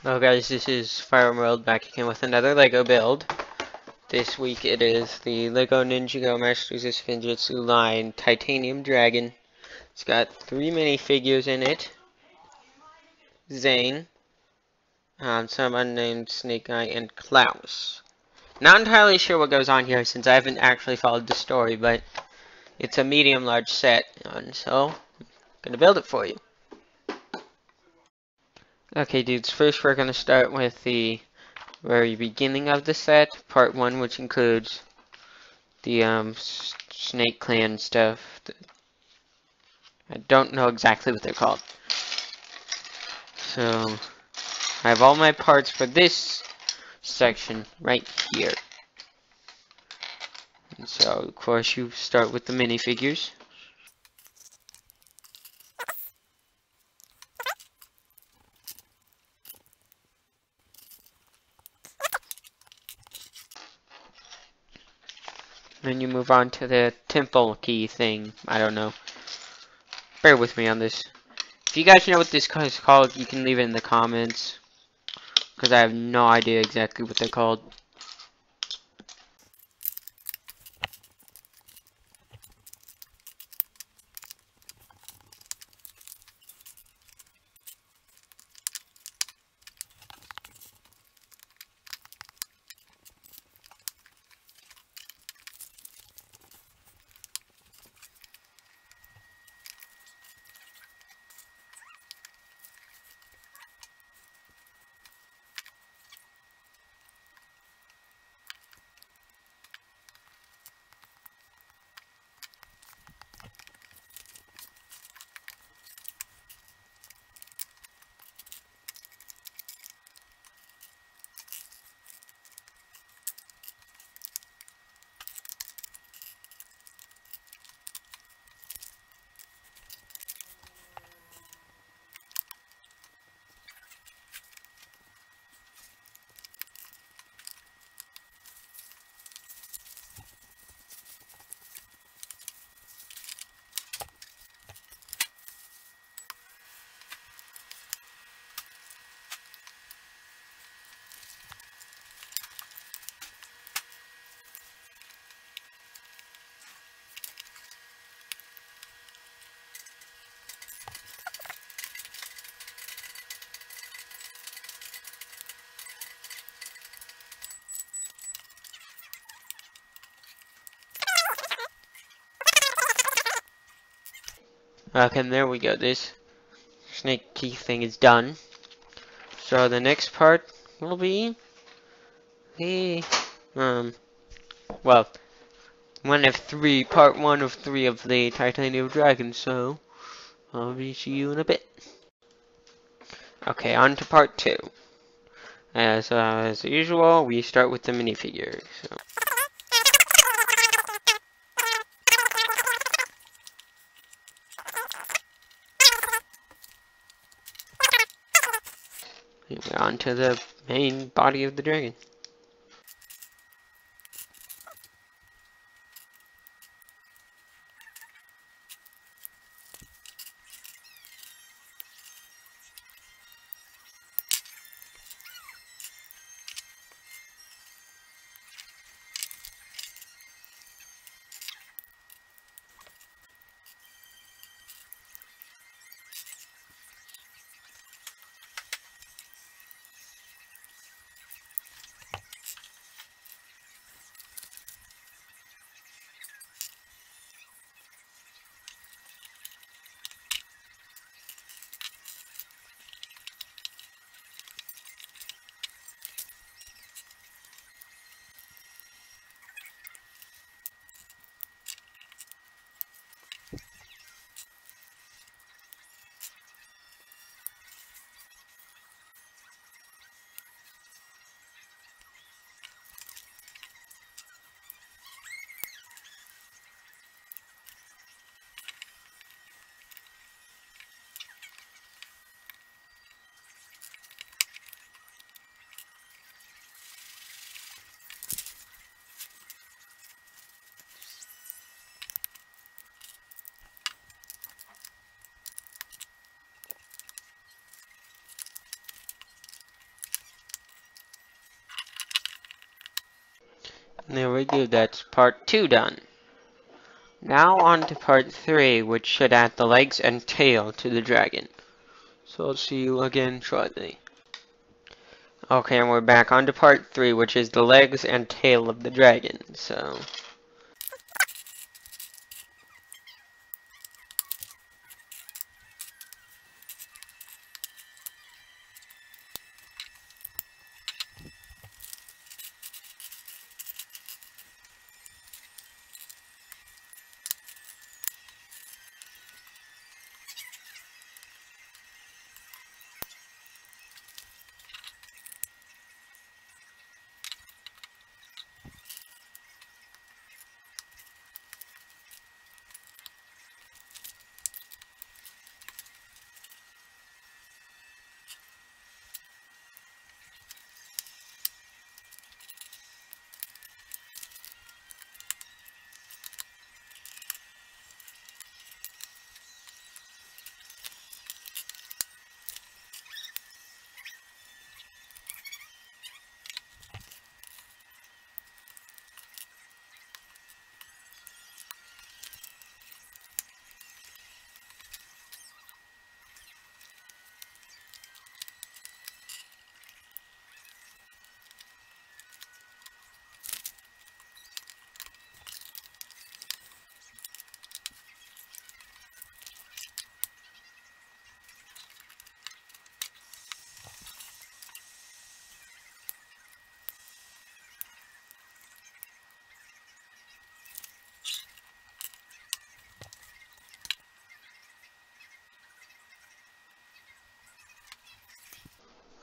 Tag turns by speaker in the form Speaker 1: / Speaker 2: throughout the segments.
Speaker 1: Hello guys, this is FirEmerald back again with another LEGO build. This week it is the LEGO Ninjago Masters of Spinjitzu line Titanium Dragon. It's got 3 minifigures in it. Zane, some unnamed Snake Eye, and Klaus. Not entirely sure what goes on here since I haven't actually followed the story, but it's a medium-large set, and so I'm gonna build it for you. Okay dudes, first we're gonna start with the very beginning of the set, part 1, which includes the Snake Clan stuff. I don't know exactly what they're called. So I have all my parts for this section right here. And so of course you start with the minifigures. Then you move on to the temple key thing. I don't know. Bear with me on this. If you guys know what this is called, you can leave it in the comments. Because I have no idea exactly what they're called. Okay, and there we go. This snake key thing is done. So the next part will be the well, part one of three of the Titanium Dragon. So I'll see you in a bit. Okay, on to part two. As usual, we start with the minifigures. So. We're on to the main body of the dragon. There we go, that's part 2 done. Now on to part 3, which should add the legs and tail to the dragon. So I'll see you again shortly. Okay, and we're back on to part 3, which is the legs and tail of the dragon. So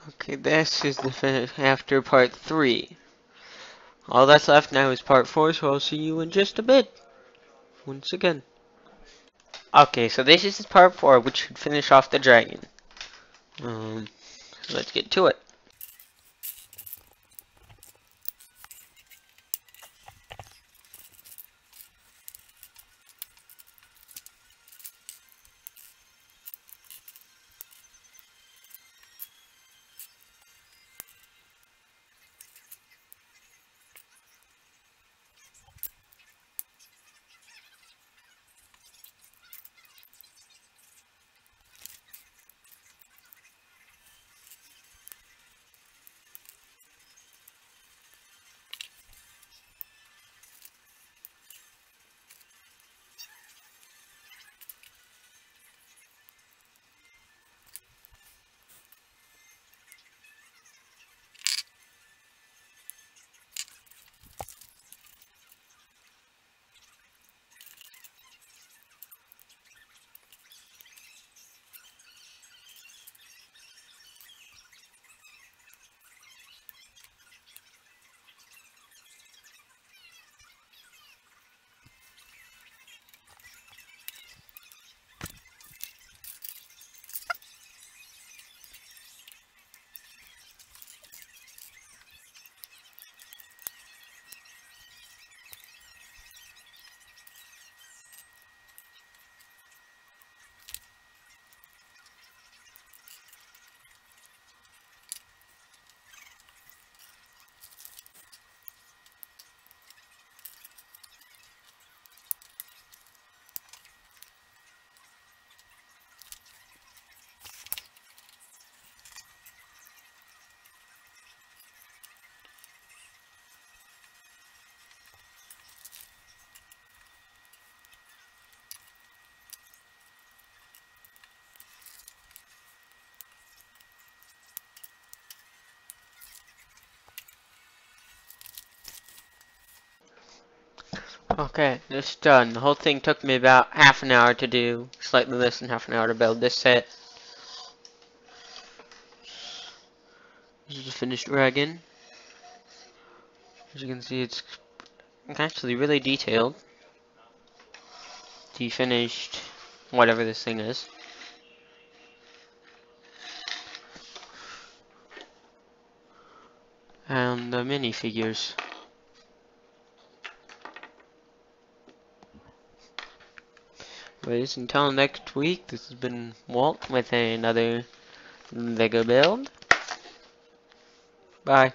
Speaker 1: okay, this is the finish after part 3. All that's left now is part 4, so I'll see you in just a bit. Once again. Okay, so this is part 4, which should finish off the dragon. So let's get to it. Okay, this is done. The whole thing took me about half an hour to do. Slightly less than half an hour to build this set. This is the finished dragon. As you can see, it's actually really detailed. The finished whatever this thing is. And the minifigures. Anyways, until next week, this has been Walt with another Lego build. Bye.